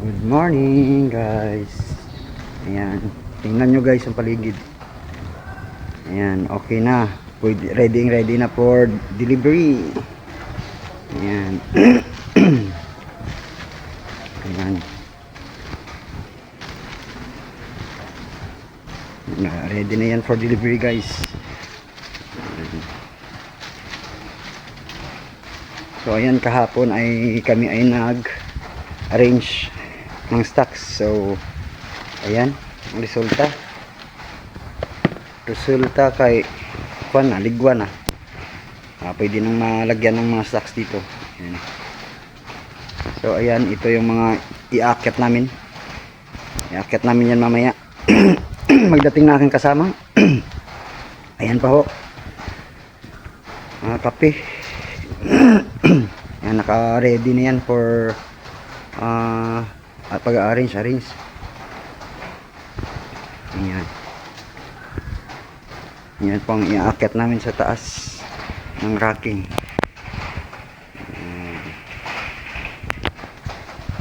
Good morning guys. Ayan, tingnan nyo guys ang paligid. Ayan, okay na. Ready na for delivery. Ayan. Ayan. Ready na yan for delivery guys. So ayan, kahapon ay kami ay nag-arrange ng stocks. So ayan ang resulta kay kuan na ligwa na. Pwede nang malagyan ng mga stocks dito. Ayan. So ayan, ito yung mga iaakit namin yan mamaya. Magdating na aking kasama. Ayan pa ho, kape. Ayan, naka ready na yan for pag-arrange. Ayan. Yan po ang iaakit namin sa taas ng racking.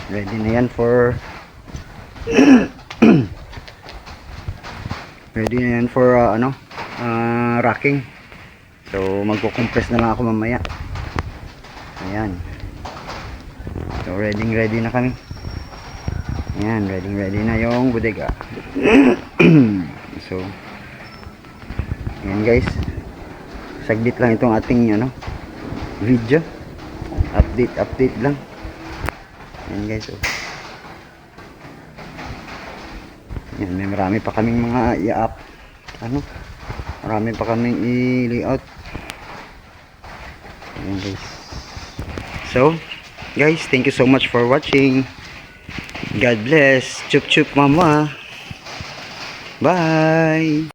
Ready na yan for racking. So magko-compress na lang ako mamaya. Ayan. So ready na kami. Ayan, ready na yung bodega. So ayan guys, saglit lang itong ating video. Update lang. Ayan guys, oh. Ayan, may marami pa kaming mga i-up. Marami pa kaming i-layout. Ayan guys. So guys, thank you so much for watching. God bless. Chup chup mama. Bye.